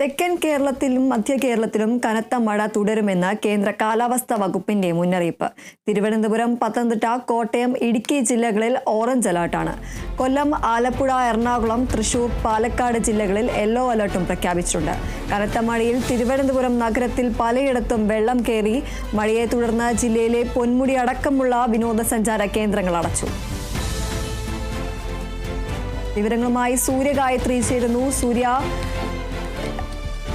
തെക്കൻ കേരളത്തിലും മധ്യ കേരളത്തിലും കനത്ത മഴ തുടരുമെന്ന് കേന്ദ്ര കാലാവസ്ഥാ വകുപ്പിന്റെ മുന്നറിയിപ്പ്. തിരുവനന്തപുരം, പത്തനംതിട്ട, കോട്ടയം, ഇടുക്കി ജില്ലകളിൽ ഓറഞ്ച് അലർട്ടാണ്. കൊല്ലം, ആലപ്പുഴ, എറണാകുളം, തൃശൂർ, പാലക്കാട് ജില്ലകളിൽ യെല്ലോ അലർട്ടും പ്രഖ്യാപിച്ചിട്ടുണ്ട്. കനത്ത മഴയിൽ തിരുവനന്തപുരം നഗരത്തിൽ പലയിടത്തും വെള്ളം കയറി. മഴയെ തുടർന്ന് ജില്ലയിലെ പൊന്മുടി അടക്കമുള്ള വിനോദസഞ്ചാര കേന്ദ്രങ്ങൾ അടച്ചു. വിവരങ്ങളുമായി സൂര്യഗായത്രി ചേരുന്നു. സൂര്യ,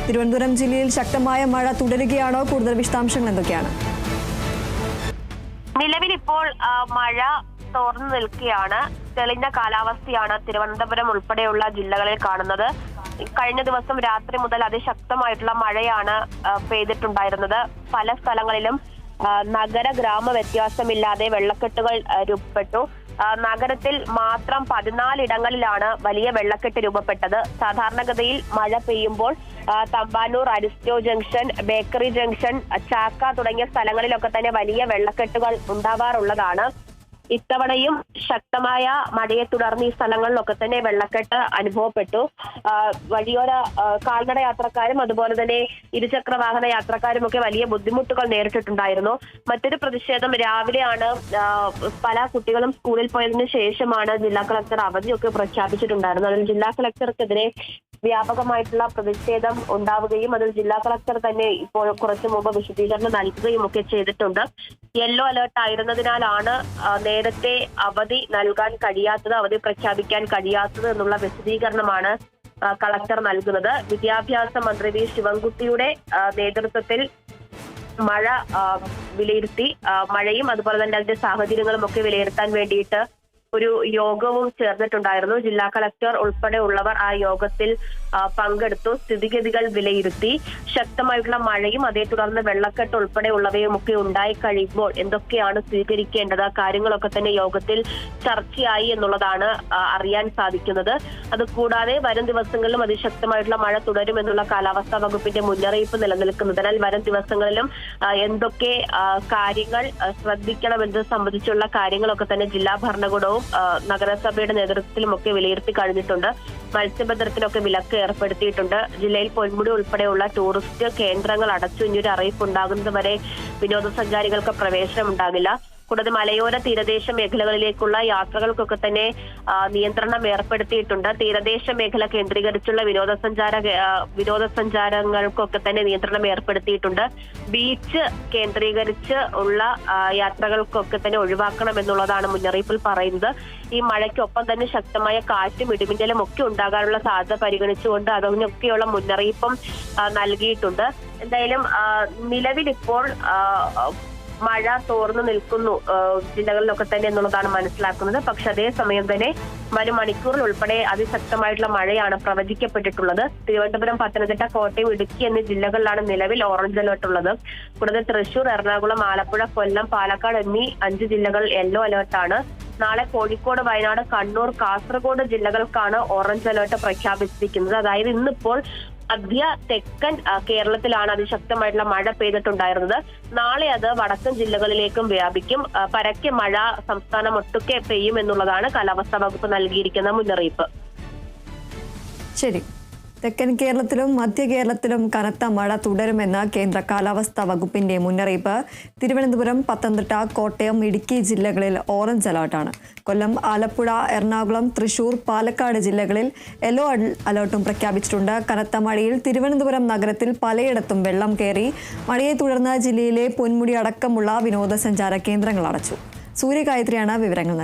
തിരുവനന്തപുരം ജില്ലയിൽ ശക്തമായ മഴ തുടരുകയാണോ? കൂടുതൽ വിശദാംശങ്ങൾ എന്തൊക്കെയാണ്? നിലവിൽ ഇപ്പോൾ മഴ തോർന്നു നിൽക്കുകയാണ്. തെളിഞ്ഞ കാലാവസ്ഥയാണ് തിരുവനന്തപുരം ഉൾപ്പെടെയുള്ള ജില്ലകളിൽ കാണുന്നത്. കഴിഞ്ഞ ദിവസം രാത്രി മുതൽ അതിശക്തമായിട്ടുള്ള മഴയാണ് പെയ്തിട്ടുണ്ടായിരുന്നത്. പല സ്ഥലങ്ങളിലും നഗര ഗ്രാമ വ്യത്യാസമില്ലാതെ വെള്ളക്കെട്ടുകൾ രൂപപ്പെട്ടു. നഗരത്തിൽ മാത്രം 14 ഇടങ്ങളിലാണ് വലിയ വെള്ളക്കെട്ട് രൂപപ്പെട്ടത്. സാധാരണഗതിയിൽ മഴ പെയ്യുമ്പോൾ Thampanoor, Aristo junction, bakery junction, Chakka തുടങ്ങിയ സ്ഥലങ്ങളിലൊക്കെ തന്നെ വലിയ വെള്ളക്കെട്ടുകൾ ഉണ്ടാവാറുള്ളതാണ്. ഇത്തവണയും ശക്തമായ മഴയെ തുടർന്ന് ഈ സ്ഥലങ്ങളിലൊക്കെ തന്നെ വെള്ളക്കെട്ട് അനുഭവപ്പെട്ടു. വഴിയോര കാൽനട യാത്രക്കാരും അതുപോലെ തന്നെ ഇരുചക്ര വാഹന യാത്രക്കാരും ഒക്കെ വലിയ ബുദ്ധിമുട്ടുകൾ നേരിട്ടിട്ടുണ്ടായിരുന്നു. മറ്റൊരു പ്രതിഷേധം രാവിലെയാണ്. പല കുട്ടികളും സ്കൂളിൽ പോയതിനു ശേഷമാണ് ജില്ലാ കളക്ടർ അവധിയൊക്കെ പ്രഖ്യാപിച്ചിട്ടുണ്ടായിരുന്നത്. അതിൽ ജില്ലാ കളക്ടർക്കെതിരെ വ്യാപകമായിട്ടുള്ള പ്രതിഷേധം ഉണ്ടാവുകയും അതിൽ ജില്ലാ കളക്ടർ തന്നെ ഇപ്പോൾ കുറച്ചു മുമ്പ് വിശദീകരണം നൽകുകയും ഒക്കെ ചെയ്തിട്ടുണ്ട്. യെല്ലോ അലേർട്ട് ആയിരുന്നതിനാലാണ് നേരത്തെ അവധി നൽകാൻ കഴിയാത്തത്, അവധി പ്രഖ്യാപിക്കാൻ കഴിയാത്തത് എന്നുള്ള വിശദീകരണമാണ് കളക്ടർ നൽകുന്നത്. വിദ്യാഭ്യാസ മന്ത്രി വി ശിവൻകുട്ടിയുടെ നേതൃത്വത്തിൽ മഴ വിലയിരുത്തി, മഴയും അതുപോലെ തന്നെ അതിന്റെ സാഹചര്യങ്ങളും ഒക്കെ വിലയിരുത്താൻ വേണ്ടിയിട്ട് ഒരു യോഗവും ചേർന്നിട്ടുണ്ടായിരുന്നു. ജില്ലാ കളക്ടർ ഉൾപ്പെടെ ഉള്ളവർ ആ യോഗത്തിൽ പങ്കെടുത്തു. സ്ഥിതിഗതികൾ വിലയിരുത്തി. ശക്തമായിട്ടുള്ള മഴയും അതേ തുടർന്ന് വെള്ളക്കെട്ട് ഉൾപ്പെടെ ഉള്ളവയും ഒക്കെ ഉണ്ടായി കഴിയുമ്പോൾ എന്തൊക്കെയാണ് സ്വീകരിക്കേണ്ടത്, കാര്യങ്ങളൊക്കെ തന്നെ യോഗത്തിൽ ചർച്ചയായി എന്നുള്ളതാണ് അറിയാൻ സാധിക്കുന്നത്. അതുകൂടാതെ വരും ദിവസങ്ങളിലും അതിശക്തമായിട്ടുള്ള മഴ തുടരുമെന്നുള്ള കാലാവസ്ഥാ വകുപ്പിന്റെ മുന്നറിയിപ്പ് നിലനിൽക്കുന്നതിനാൽ വരും ദിവസങ്ങളിലും എന്തൊക്കെ കാര്യങ്ങൾ ശ്രദ്ധിക്കണമെന്നത് സംബന്ധിച്ചുള്ള കാര്യങ്ങളൊക്കെ തന്നെ ജില്ലാ ഭരണകൂടവും നഗരസഭയുടെ നേതൃത്വത്തിലും ഒക്കെ വിലയിരുത്തി കഴിഞ്ഞിട്ടുണ്ട്. മത്സ്യബന്ധനത്തിനൊക്കെ വിലക്ക് ഏർപ്പെടുത്തിയിട്ടുണ്ട്. ജില്ലയിൽ പൊന്മുടി ഉൾപ്പെടെയുള്ള ടൂറിസ്റ്റ് കേന്ദ്രങ്ങൾ അടച്ചു. ഇനിയൊരു അറിയിപ്പ് ഉണ്ടാകുന്നത് വരെ വിനോദസഞ്ചാരികൾക്ക് പ്രവേശനം ഉണ്ടാകില്ല. കൂടാതെ മലയോര തീരദേശ മേഖലകളിലേക്കുള്ള യാത്രകൾക്കൊക്കെ തന്നെ നിയന്ത്രണം ഏർപ്പെടുത്തിയിട്ടുണ്ട്. തീരദേശ മേഖല കേന്ദ്രീകരിച്ചുള്ള വിനോദസഞ്ചാരങ്ങൾക്കൊക്കെ തന്നെ നിയന്ത്രണം ഏർപ്പെടുത്തിയിട്ടുണ്ട്. ബീച്ച് കേന്ദ്രീകരിച്ച് ഉള്ള യാത്രകൾക്കൊക്കെ തന്നെ ഒഴിവാക്കണം എന്നുള്ളതാണ് മുന്നറിയിപ്പിൽ പറയുന്നത്. ഈ മഴയ്ക്കൊപ്പം തന്നെ ശക്തമായ കാറ്റും ഇടിമിന്നലും ഒക്കെ ഉണ്ടാകാനുള്ള സാധ്യത പരിഗണിച്ചുകൊണ്ട് അതിനൊക്കെയുള്ള മുന്നറിയിപ്പും നൽകിയിട്ടുണ്ട്. എന്തായാലും നിലവിലിപ്പോൾ മഴ തോർന്നു നിൽക്കുന്നു ജില്ലകളിലൊക്കെ തന്നെ എന്നുള്ളതാണ് മനസ്സിലാക്കുന്നത്. പക്ഷെ അതേസമയം തന്നെ വരും മണിക്കൂറിൽ ഉൾപ്പെടെ അതിശക്തമായിട്ടുള്ള മഴയാണ് പ്രവചിക്കപ്പെട്ടിട്ടുള്ളത്. തിരുവനന്തപുരം, പത്തനംതിട്ട, കോട്ടയം, ഇടുക്കി എന്നീ ജില്ലകളിലാണ് നിലവിൽ ഓറഞ്ച് അലേർട്ട് ഉള്ളത്. കൂടാതെ തൃശൂർ, എറണാകുളം, ആലപ്പുഴ, കൊല്ലം, പാലക്കാട് എന്നീ 5 ജില്ലകൾ യെല്ലോ അലേർട്ടാണ്. നാളെ കോഴിക്കോട്, വയനാട്, കണ്ണൂർ, കാസർഗോഡ് ജില്ലകൾക്കാണ് ഓറഞ്ച് അലേർട്ട് പ്രഖ്യാപിച്ചിരിക്കുന്നത്. അതായത് ഇന്നിപ്പോൾ മധ്യ തെക്കൻ കേരളത്തിലാണ് അതിശക്തമായിട്ടുള്ള മഴ പെയ്തിട്ടുണ്ടായിരുന്നത്. നാളെ അത് വടക്കൻ ജില്ലകളിലേക്കും വ്യാപിക്കും. പരക്കെ മഴ സംസ്ഥാനം ഒട്ടുക്കെ പെയ്യും എന്നുള്ളതാണ് കാലാവസ്ഥാ വകുപ്പ് നൽകിയിരിക്കുന്ന മുന്നറിയിപ്പ്. ശരി. തെക്കൻ കേരളത്തിലും മധ്യ കേരളത്തിലും കനത്ത മഴ തുടരുമെന്ന് കേന്ദ്ര കാലാവസ്ഥാ വകുപ്പിന്റെ മുന്നറിയിപ്പ്. തിരുവനന്തപുരം, പത്തനംതിട്ട, കോട്ടയം, ഇടുക്കി ജില്ലകളിൽ ഓറഞ്ച് അലർട്ടാണ്. കൊല്ലം, ആലപ്പുഴ, എറണാകുളം, തൃശൂർ, പാലക്കാട് ജില്ലകളിൽ യെല്ലോ അലർട്ടും പ്രഖ്യാപിച്ചിട്ടുണ്ട്. കനത്ത മഴയിൽ തിരുവനന്തപുരം നഗരത്തിൽ പലയിടത്തും വെള്ളം കയറി. മഴയെ തുടർന്ന് ജില്ലയിലെ പൊന്മുടി അടക്കമുള്ള വിനോദസഞ്ചാര കേന്ദ്രങ്ങൾ അടച്ചു. സൂര്യഗായത്രിയാണ് വിവരങ്ങൾ